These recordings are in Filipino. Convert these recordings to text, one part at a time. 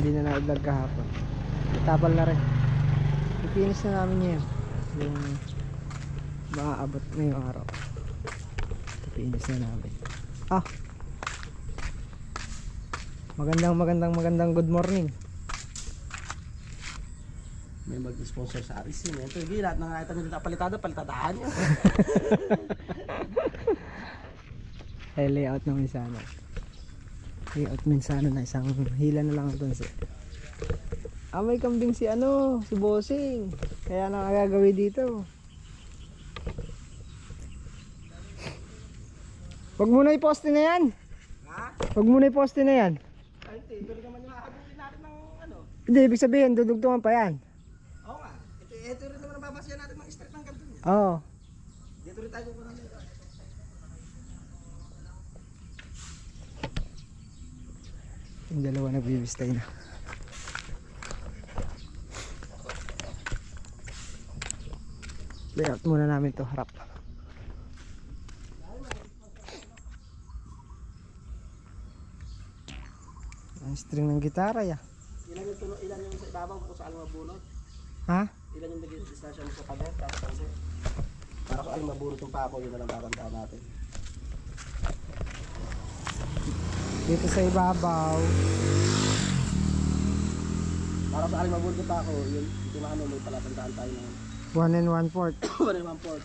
hindi na na-vlog kahapon. Tapal na rin. Ipinis na namin ngayon yung maaabot ngayong araw. Ipinis na namin. Magandang good morning. May mag-sponsor sa Arisin. Ito, lahat ng nakita nyo dito palitadaan nyo. Ay, layout ng Minsano. Layout Minsano na isang hila na lang ito siya. May kambing si si Bossing. Kaya nakagagawi dito. Huwag muna i-poste na yan. Ha? Huwag muna i-poste na yan. Ay, ito naman yung hahabulin natin ng ano. Hindi, ibig sabihin, dudugtungan pa yan. Oo nga. Ito rin naman ang babasyan natin ng street ng ganito niya. Oo. Dito rin tayo pupunta nito. Yung dalawa nagbibistay na. Layout muna namin to harap. Ang string ng gitara ya. Ilan yung sa ibabaw kung saan mabunot? Ha? Ilan yung naging distansya mo sa pader? Kasi para kung alam mabunot yung pako, yun na lang tatandaan natin. Dito sa ibabaw. Para sa aling mabunot yung pako, yun ito na may palatandaan tayo na 1 1/4. 1 1/4.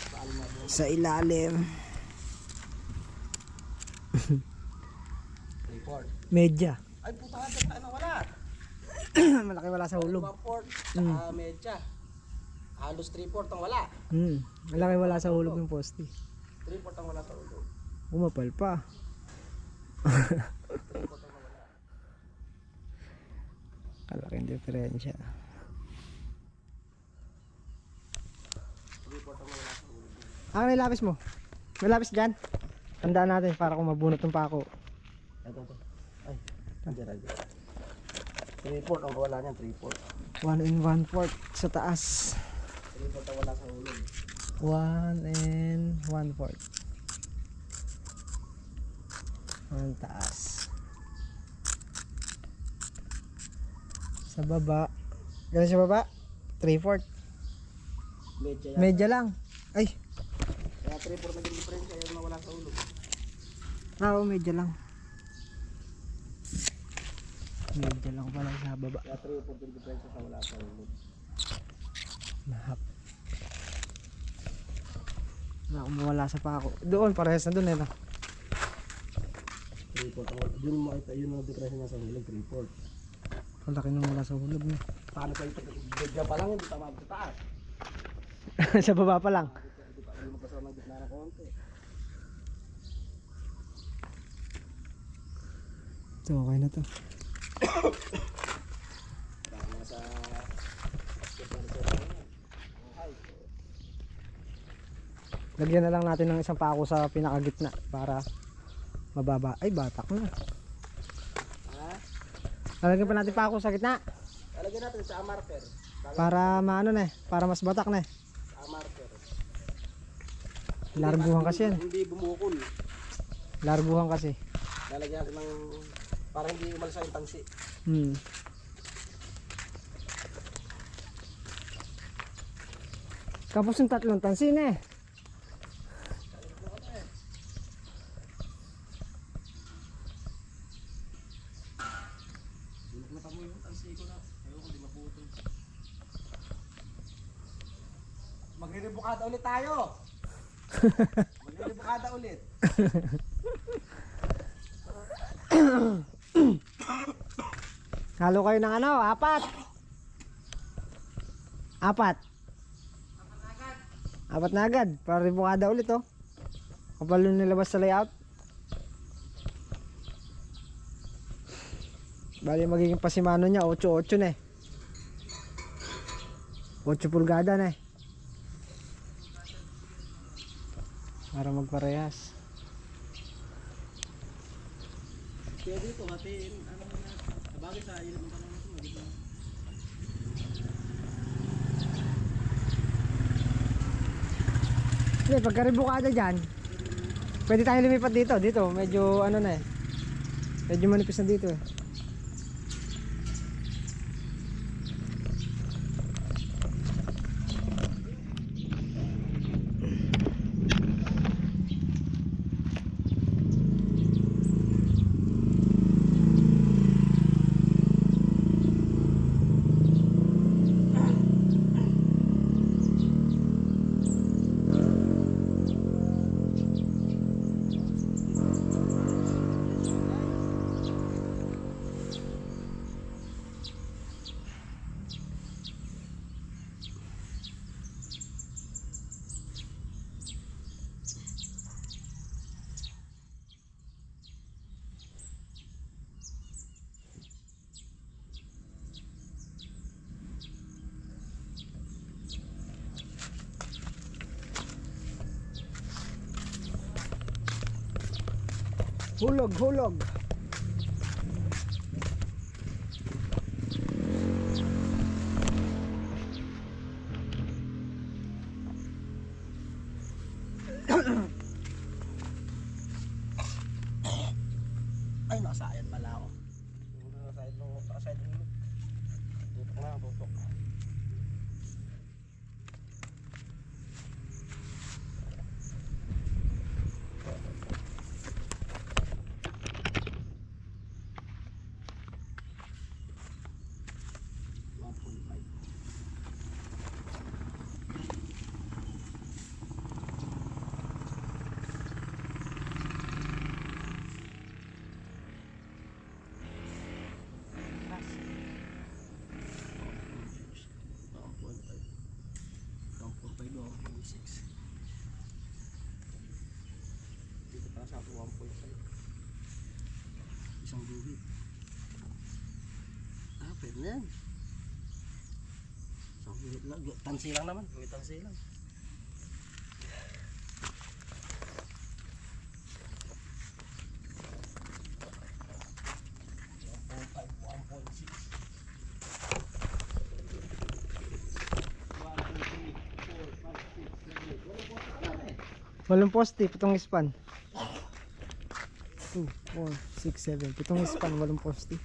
Sa aling mabunot. Sa ilalim. 3/4. Medya. Ay puta ka, ano wala? Malaki wala sa hulog. 1/4, saka medya. Halos 3/4 ang wala. Malaki wala sa hulog yung poste. 3/4 ang wala sa ulo. Umapal pa. 3/4 ang wala. Kalaking diferensya. 3/4 ang wala sa ulo. Ano yung lapis mo? May lapis dyan? Tandaan natin para kung mabunot ng pako. Ito. Ay, nandiyan. 3/4 ang wala niyan, 3/4. 1 1/4 sa taas. 3/4 ang wala sa ulo. 1 1/4 ang taas. Sa baba, ganun sa baba 3/4. Medya yan. Medya lang. Ay, Kaya 3/4 naging difference kaya yung nawala sa ulo. medya lang. Medya lang pala sa baba. Kaya 3/4 yung difference sa wala sa ulo. Mahap. Wala sa pako. Doon, parehas na doon eh. 3/4 ang wala. Yun makita, yun ang difference niya sa ulo, 3/4. Malaki nung wala sa hulog niya. Paano kayo ito? Medya pa lang, hindi tama sa taas. Sa baba pa lang. Hindi pa kayo magkasama ng gitna ng konti. So, okay na to. Dahil nasa... Lagyan na lang natin ng isang pako sa pinakagitna para mababa. Ay, batak na. Ha? Lalagyan pa natin pako sa gitna Lalagyan natin sa marker. para maano na para mas batak na Sa marker. Larguhan kasi yan. Hindi bumukol. Larguhan kasi. Lalagyan natin ng... Para hindi umalsa yung tansi. Tapos yung tatlong tansin eh. Binukmata mo yung tansi ko na. Ayaw ko, di maputol. Magre-rebukada ulit tayo. Magre-rebukada ulit. Halo kayo ng ano? Apat. Apat na agad. Para ribukada ulit oh. Kapal yung nilabas sa layout. Bali magiging pasimano niya 8-8 na eh. 8 pulgada na eh. Para magparehas. Kaya dito, hatiin, ano na, sabagay sa ilog ng panahon ito, magiging. Hindi, pagka ribukada dyan, pwede tayo lumipat dito. Dito, medyo ano na eh. Medyo manipis na dito eh. Hulog, hulog. Ay, nakasayad pala ako. Nakasayad ng ulo. Tutok na, tutok. Dito para sa 1.5. Isang guhit. Pwede na yan. Isang guhit lang. Tansi lang naman. May tansi lang. Walang poste, pitong span. 2, 4, 6, 7. Pitong span, walang poste.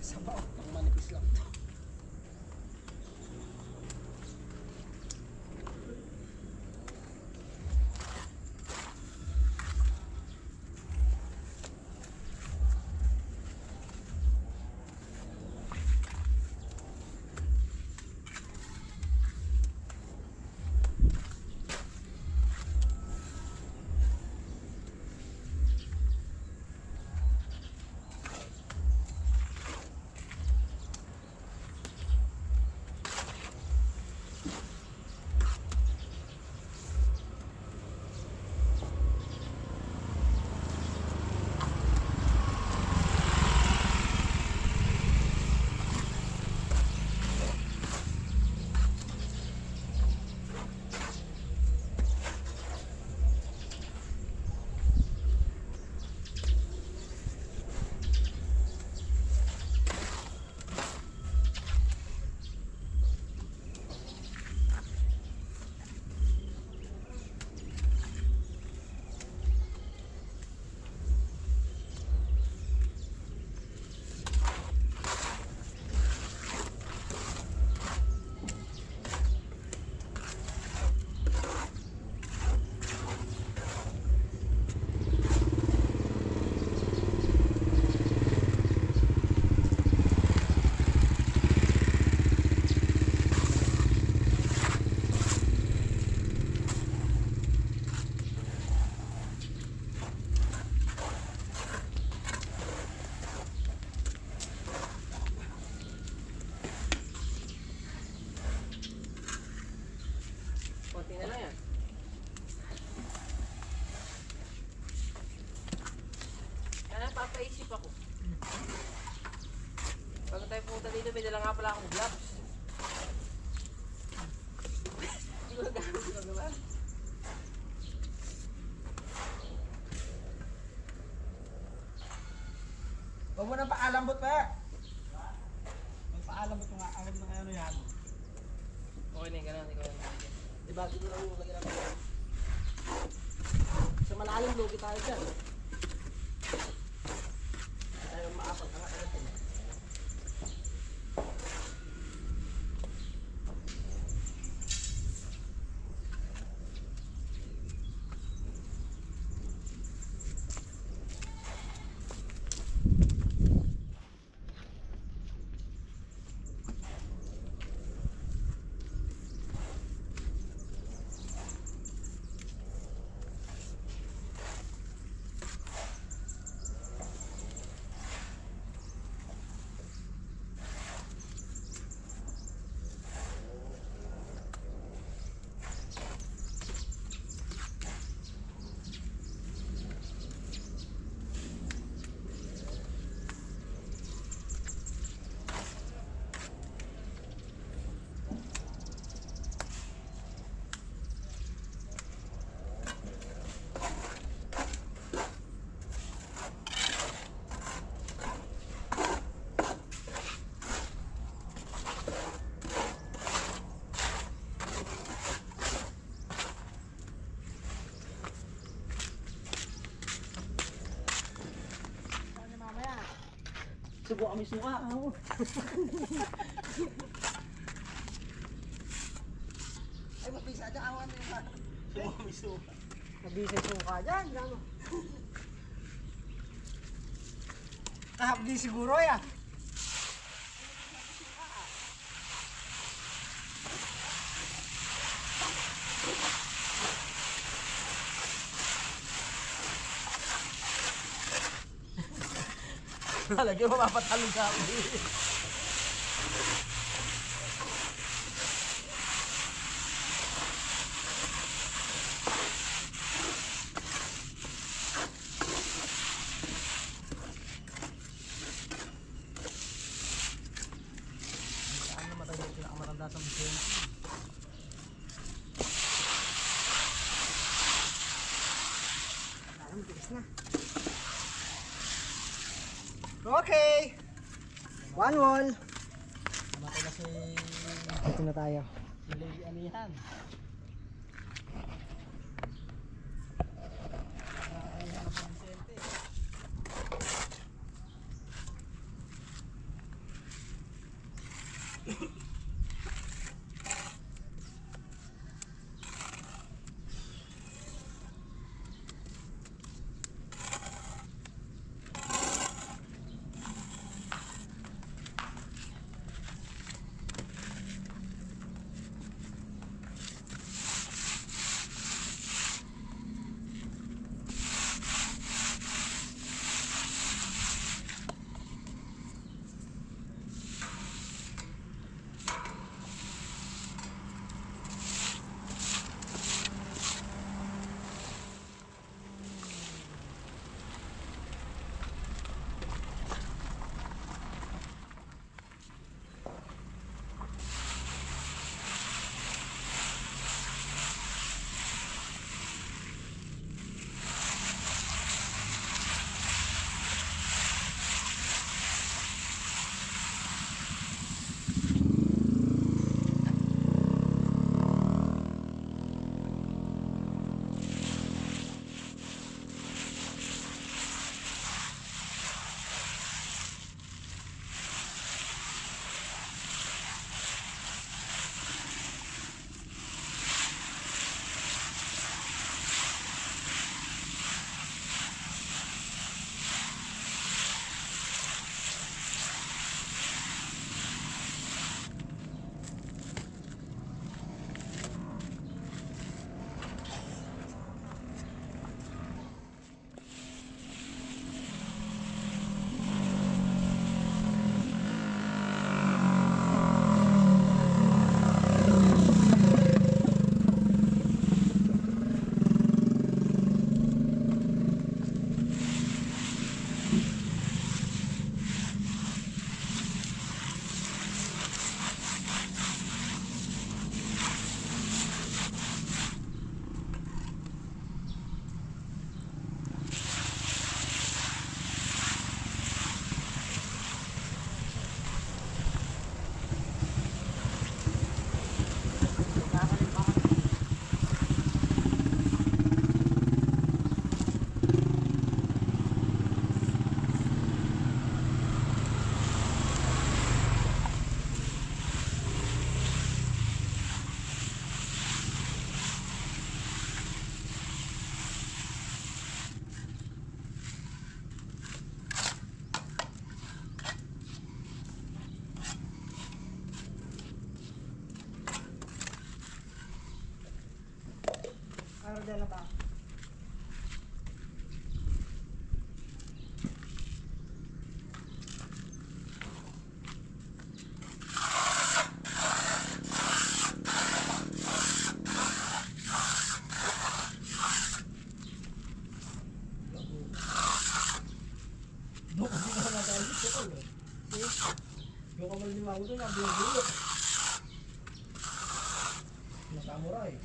Sabaw, pang manipis lang to. may dala nga pala akong gloves. Hindi ko nagamit ito naman. Huwag mo nang paalambot pa. May paalambot mo nga. Awag na kayo yan. Okay na yung ganun. Diba, dito lang yung lagyan namin. Sa malalim lugi tayo dyan. Tayo maapat na nga. Subo kami suka. Ay, mabisa dyan. Awan mo yung subo kami suka. Mabisa yung suka dyan. Gano? Kahapdi siguro ya. Lagi mo mapatalo ka. Saan na matay yung pinakamatanda sa museum? Parang bilis na. Okay. One wall. Namatay na si Dito na tayo. Lady Anihan. Yung kamal ni Mango doon, nabiyo-biyo. Samurai.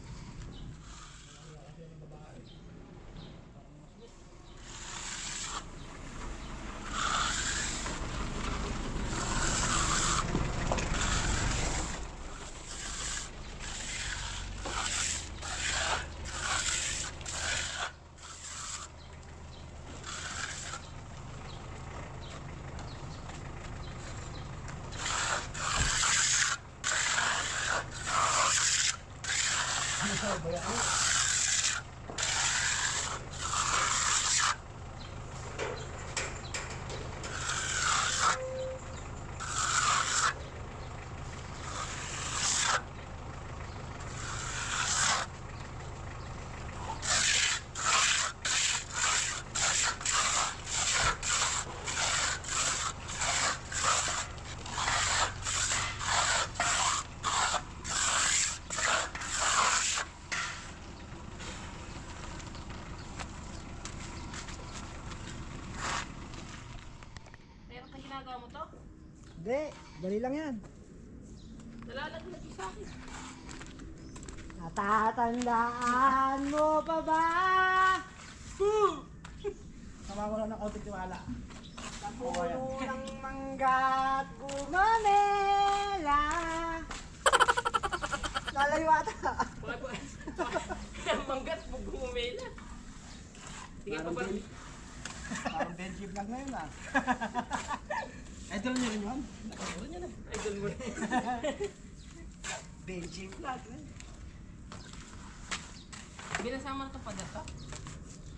Meron ka ginagawa mo to? Hindi, dali lang yan. Nalalaglag yung sa akin. Natatandaan mo pa ba? Namawala ng kaunting tiwala. Sa puno ng mangga't gumamela. Lalayo ata. Manggat mo gumumela. Sige pa ba? Parang benji vlog na yun ah. Idol niyo rin yun? Idol niya na. Idol mo na. Benji vlog na yun. Binasama na itong padat to?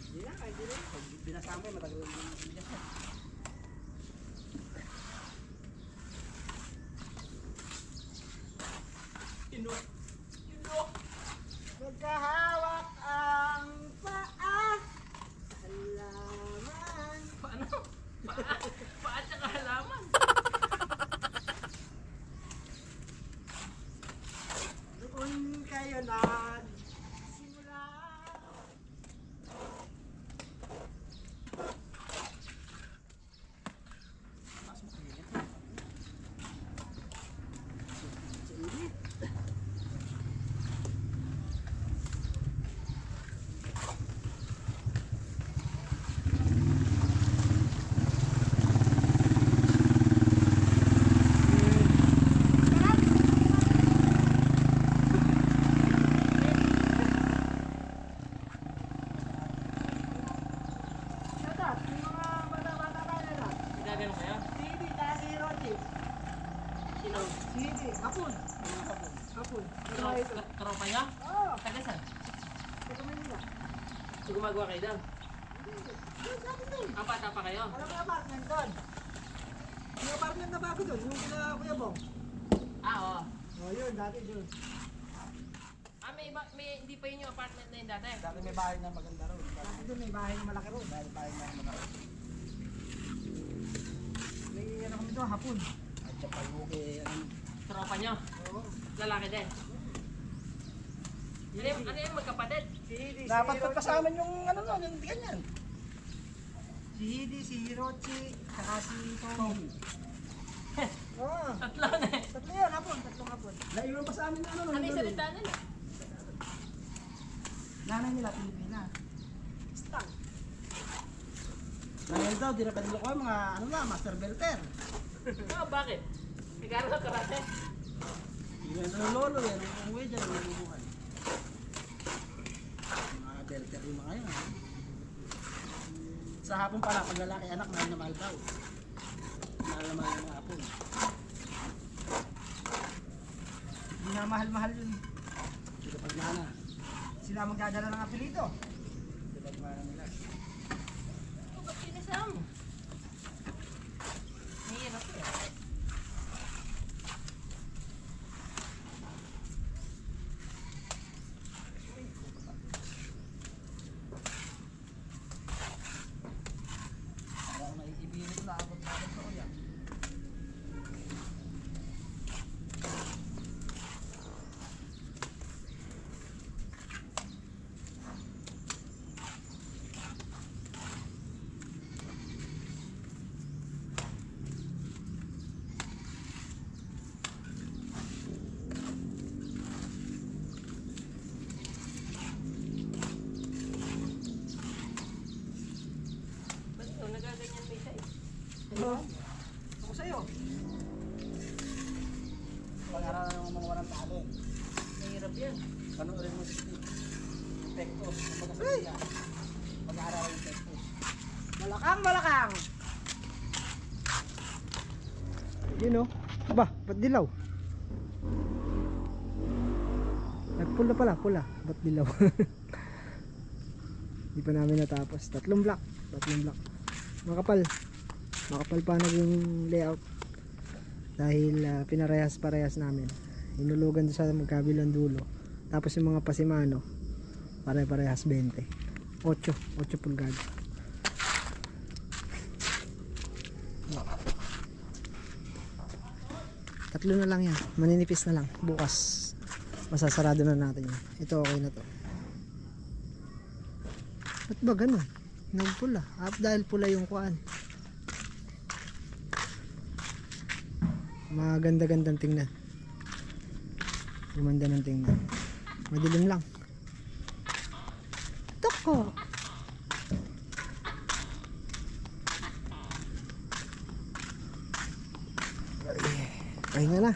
Hindi na, hindi na. Pag binasama yun, matagal yung bigas na. Ino. Magkahawak ang paa. Halaman. Paano? Paa tsaka halaman. Doon kayo na simula. Taas mo kayo. Shut up, yung mga bata-bata tayo na lang. Gagano kaya? Si Hindi, tsaka si Rocky. Sino? Si Hindi, hapon. Hapon. Ano nga ito? Tropa niya? Oo, Taga saan? sa Manila. So gumagawa kayo doon? Hindi, doon sa akin doon. Bata pa kayo? Alam mo yung apartment doon? Yung apartment na bago doon, yung kina Kuya Bong. Oo. Oh, yun, dati doon. Hindi pa yun yung apartment na yun dati. Dati may bahay na maganda ron. Dati doon may bahay na malaki roon. Dahil bahay na maganda ron. May ano kami doon, hapon. At siya pa yung Tropa niyo? Oo. Lalaki din. Ano yung magkapatid? Si Hindi, si dapat Hirochi. pagkasama yung ano no, yung ganyan. Si Hindi, si Hirochi, saka si Tommy. Oo. Tatlo na eh. Tatlo yun, hapon. Tatlong hapon. Naiwan pa sa amin na ano. Ano yung nandun. salita nila? Nanay nila, Pilipina. Stang. Ngayon daw, di na kanilo ko mga ano na, master belter. Oo, bakit? Nag-aaral ka karate? Yung ano lolo yan, ang umuwi dyan, ang nabubuhay. Mga belter yung mga yun. Sa hapon pala, pag lalaki anak, mahal na mahal daw. Mahal na mahal ng hapon. Hindi na mahal-mahal yun. Sila pag mana. Sila magdadala ng apelito. Sila pag mana nila. Oo, ba't pinasama mo? Nahihirap ko eh. Parang naiibilit na abot natin sa kuya. yun. Panoorin mo si Steve. Pektos. Kumbaga sa kanya. Pag-aaralan yung pektos. Malakang! Yun o. Aba, ba't dilaw? Nagpula pala, pula. Ba't dilaw? Hindi pa namin natapos. Tatlong block. Makapal. Makapal pa naging layout. Dahil pinarehas-parehas namin. Inulugan doon sa magkabilang dulo. Tapos yung mga pasimano, pare-parehas 20. 8 pulgada. Tatlo na lang yan. Maninipis na lang. Bukas masasarado na natin yan. Ito okay na to. Ba't ba ganun? Nagpula. Dahil pula yung kuan. Maganda-gandang tingnan. Gumanda ng tingnan. Madilim lang. Toko! Pahinga na.